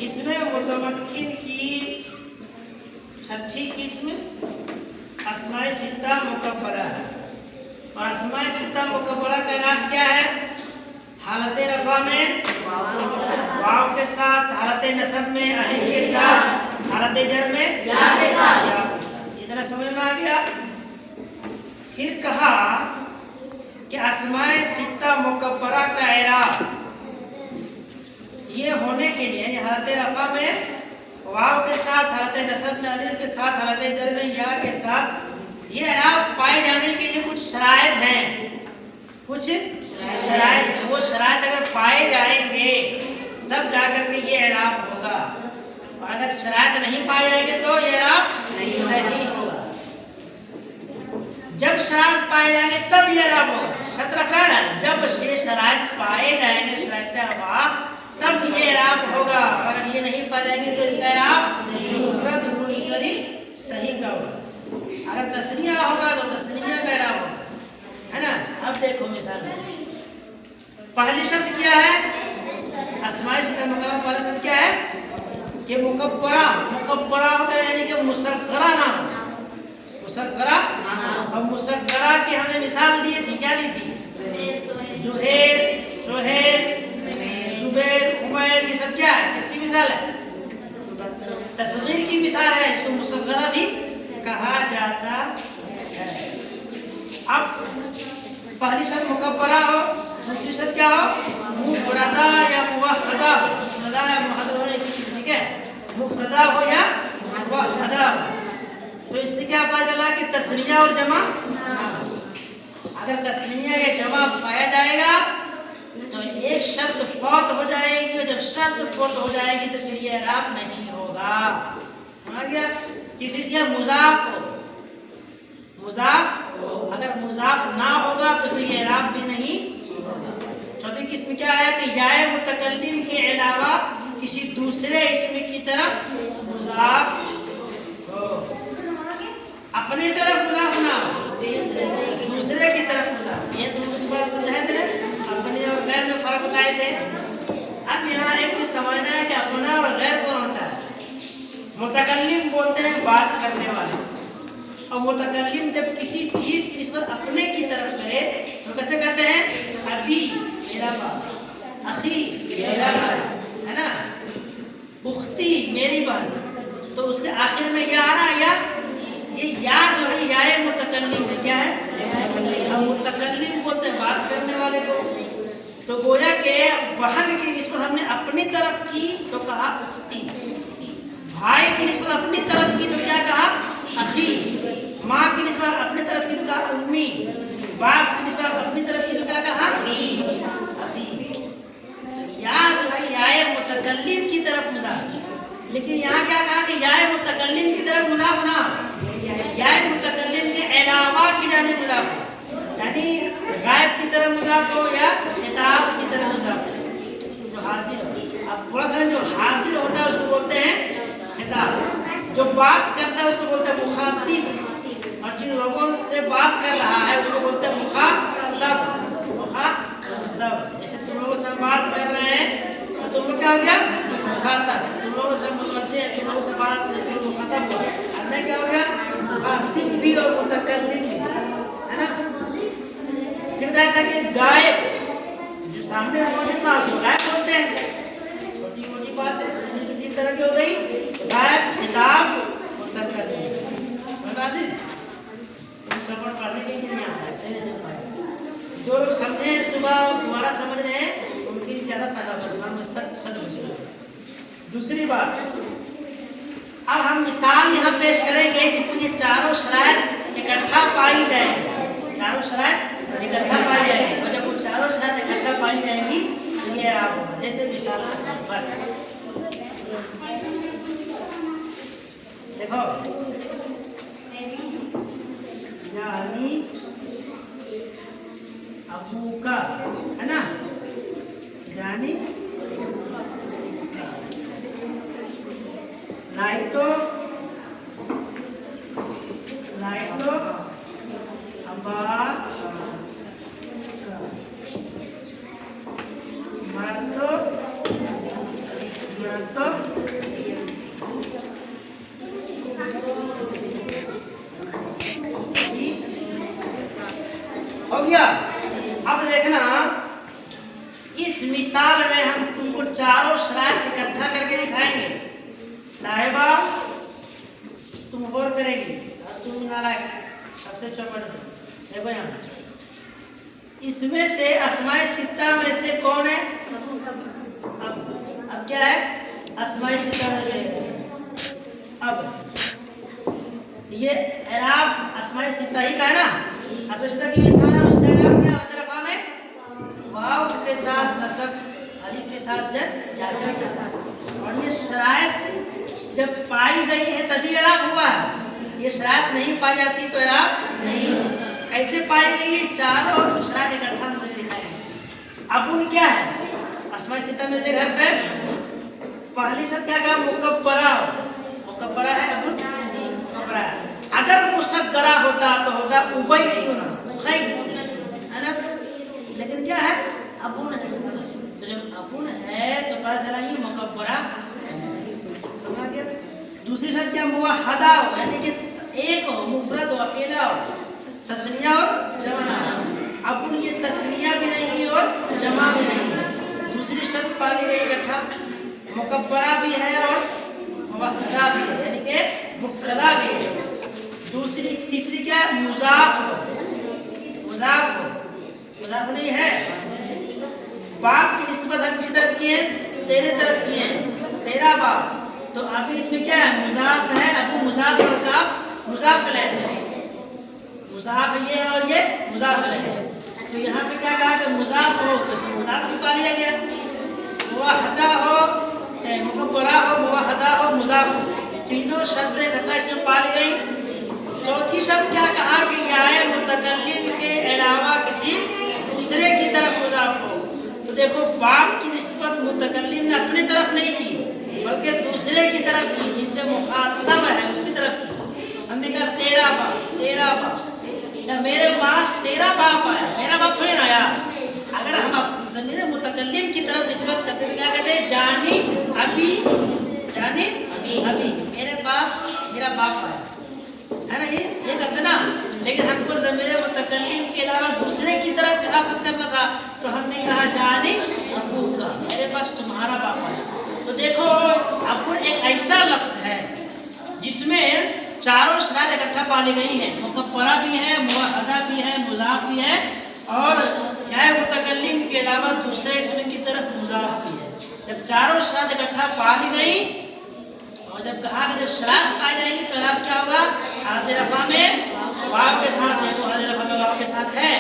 इसमें मुतमक्किन की छठी किस्म अस्माए सित्ता मुकब्बरा है। और अस्माए सित्ता मुकब्बरा का नाम क्या है? हालत रफा में वाव के साथ, हालत नसब में अलिफ के साथ, हालत जर में या के साथ। इतना समझ में आ गया। फिर कहा कि अस्माए सित्ता मुकब्बरा का एराब ये होने के लिए हालत रफा में वाव के साथ, हालत नसब में अलिफ के साथ, हालत जर में या के साथ, ये एराब पाए जाने के लिए कुछ शराइत हैं। कुछ शराइत, वो शराइत अगर पाए जाएंगे तब जाकर के ये एराब होगा। और अगर शराइत नहीं पाए जाएंगे तो ये एराब नहीं होगा। जब शराइत पाए जाएंगे तब ये एराब होगा। शर्त रख रहा है ना, जब ये शराइत पाए जाएंगे, शराइत तब ये एराब होगा। अगर ये नहीं पाए जाएंगे तो इसका एराब मुफरद मुनसरिफ सही का होगा। अगर तस्निया होगा तो तस्निया का एराब होगा, है ना। अब देखो मिसाल, पहली शर्त क्या है? अस्माए सित्ता मुकब्बरा पहला शर्त क्या है कि मुकब्बरा होगा, यानी कि मुसग्गरा ना हो। मुसग्गरा और मुसग्गरा की हमने मिसाल दी थी, क्या दी थी? जुहैर, सुहैल, जुबैर, उमैर, ये सब क्या है? किसकी मिसाल है? तस्गीर की मिसाल है। इसको मुसग्गरा भी कहा जाता है। अब पहली शर्त मुकब्बरा हो, दूसरी शर्त क्या हो? मुफरदा या मुवहदा हो। मुफरदा या मुवहदा होने की, ठीक है, मुफरदा हो या मुवहदा हो। तो इससे क्या पता चला कि तस्निया और जमा, अगर तस्निया या जमा पाया जाएगा तो एक शर्त फौत हो जाएगी, और जब शर्त फौत हो जाएगी तो फिर ये एराब नहीं होगा। समझ गया? तीसरी चीज मुजाफ हो, मुजाफ अगर मुजाफ ना होगा तो फिर ये एराब भी नहीं होगा। चौथी किस्म क्या है कि याए मुतकल्लिम के अलावा किसी दूसरे इसम की तरफ मुजाफ हो, अपनी तरफ मुजाफ ना हो, दूसरे की तरफ मुजाफ। ये दूसरी बात समझाए थे, अपने और गैर में फर्क बताए थे। अब यहाँ एक चीज समझना है कि अपना और गैर कौन होता है। मुतकल्लिम बोलते हैं बात करने वाले, और मुतकल्लिम जब किसी चीज की निस्बत अपने की तरफ करे तो कैसे कहते हैं? अबी मेरा बाप, अखी मेरा भाई, है ना, उख्ती मेरी बहन। तो उसके आखिर में या आ रहा है, ये या जो है या मुतकल्लिम है। क्या है? हम मुतकल्लिम बोलते हैं बात करने वाले को। तो गोया के बहन की निस्बत हमने अपनी तरफ की तो कहा उख्ती, भाई की निस्बत अपनी तरफ की तो क्या कहा? अखी, माँ की निस्बत अपनी तरफ की तो कहा उम्मी, बाप की निस्बत अपनी तरफ की तो क्या कहा? अबी। या जो है या मुतकल्लिम की तरफ मुजाफ, लेकिन यहाँ क्या कहा कि या मुतकल्लिम की तरफ मुजाफ ना, या मुतकल्लिम के अलावा की जाने मुजाफ हो, यानी गायब की तरफ मुजाफ हो या खिताब की तरफ मुजाफ हो, जो हाजिर हो। अब थोड़ा सा जो हाजिर होता है उसको बोलते हैं खिताब, जो बात करता है उसको बोलते हैं मुखातिब, और जिन लोगों से बात कर रहा है उसको बोलते हैं मुखातब। जैसे तुम लोगों से बात कर रहे हैं तो तुम लोग क्या हो गया? मुखातब। तुम लोगों से मुतवज्जे, तुम लोगों से बात मुखातब हुआ। अब मैं क्या हो गया? मुखातिब भी और मुतकल्लिम भी, है ना। फिर कहता कि गायब जो सामने मौजूद ना उसको गायब बोलते हैं। छोटी मोटी बात है, की तीन तरह की हो गई, गायब, खिताब, मुतकल्लिम। बता दी चौपड़ पढ़ने के लिए नहीं आता है। जो लोग समझे सुबह दोबारा समझ रहे हैं उनके लिए ज़्यादा फायदा होगा। सच दूसरी बात, अब हम मिसाल यहाँ पेश करेंगे जिसमें ये चारों शराइत इकट्ठा पाई जाएंगी। चारों शराइत इकट्ठा पाई जाएंगी, और जब वो चारों शराइत इकट्ठा पाई जाएंगी तो ये एराब होगा। जैसे मिसाल देखो, यानी अबू का, है ना, यानी लाइटो अब्बा मर्दो तो हो गया। अब देखना इस मिसाल में हम तुमको चारों शराइत इकट्ठा करके दिखाएंगे। साहिबा तुम गौर करेगी और तुम नालायक सबसे चौपट देखो यहाँ इसमें से अस्माए सित्ता में से कौन है? अब क्या है? अस्माए सित्ता में से अब ये एराब अस्माए सित्ता ही का है ना। अस्माए सित्ता की मिसाल है, उसका एराब क्या होता है? रफा में वाव के साथ नसब, अलिफ के साथ जर, या के साथ। और ये शराइत जब पाई गई है तभी एराब हुआ है। ये शराइत नहीं पाई जाती तो एराब नहीं होता। कैसे पाई गई? ये चारों शराइत इकट्ठा मुझे दिखाएंगे। अपुन क्या है? अस्माए सित्ता में से घर से पहली शर्त क्या कहा? मुकब्बरा। मुकब्बरा है अपुन, मुकब्बरा। अगर मुसग्गरा होता तो होता उबई उखई, है ना। लेकिन क्या है? अपुन है। तो जब अपुन है तो पता चला ये मुकब्बरा। समझ गया? दूसरी शर्त क्या? मुवहदा हो, यानी कि एक हो, मुफरद हो, अकेला हो, तस्निया और जमा। अपुन ये तस्निया भी नहीं है और जमा भी नहीं है। दूसरी शर्त पाली गई इकट्ठा, मुकब्बरा भी है और मुवहदा भी है, यानी कि मुफरदा भी है। दूसरी तीसरी क्या? मुजाफ हो, मुजाफ हो, मुजाफ नहीं है। बाप की निस्बत हम किसी तरफ की है? तेरे तरफ की है, तेरा बाप। तो अभी इसमें क्या है? मुजाफ है। अब मुजाफ और काफ मुजाफ ले, मुजाफ ये है और ये मुजाफ ले। तो यहाँ पे क्या कहा कि मुजाफ हो तो इसमें मुजाफ भी पा लिया गया। मुवहदा हो, मुकब्बरा हो, मुवहदा हो, मुजाफ हो, तीनों शब्द इकट्ठा इसमें पा ली गई। चौथी शब्द क्या कहा कि याए मुतकल्लिम के अलावा किसी दूसरे की तरफ मुजाफ हो। तो देखो बाप की निस्बत मुतकल्लिम ने अपनी तरफ नहीं की बल्कि दूसरे की तरफ की, जिससे मुखातब है उसकी तरफ की। हमने कहा तेरा बाप, तेरा बाप, या मेरे पास तेरा बाप आया, मेरा बाप थोड़ी ना आया। अगर हम समझे मुतकल्लिम की तरफ निस्बत करते तो क्या कहते हैं? जानी अभी, जानी अभी मेरे पास मेरा बाप आया, है ना। ये करते ना। लेकिन हमको ज़मीर मुतकल्लिम के अलावा दूसरे की तरफ इजाफत करना था तो हमने कहा जानी अबूका, मेरे पास तुम्हारा बाप आया। तो देखो अब एक ऐसा लफ्ज है जिसमें चारों शराइत इकट्ठा पाली गई है। मुकब्बरा भी है, मुवहदा भी है, मुजाफ भी है और क्या है? मुतकल्लिम के अलावा दूसरे इसमें की तरफ मुजाफ भी है। जब चारों शराइत इकट्ठा पाली गई और जब कहा कि जब शराइत पाई जाएगी तो अब क्या होगा? हालत रफा में वाव के साथ, देखो हालत रफा में वाव के साथ है।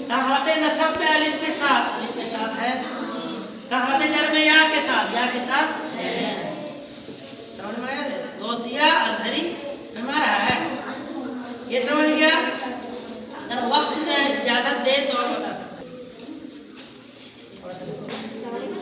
कहाँ हालत नसब में अलिफ के साथ, अलिफ के साथ है। कहाँ हालत जर में या के साथ, या के साथ है। समझ में आया? गौसिया अजहरी में रहा है, ये समझ गया। अगर वक्त इजाजत दे तो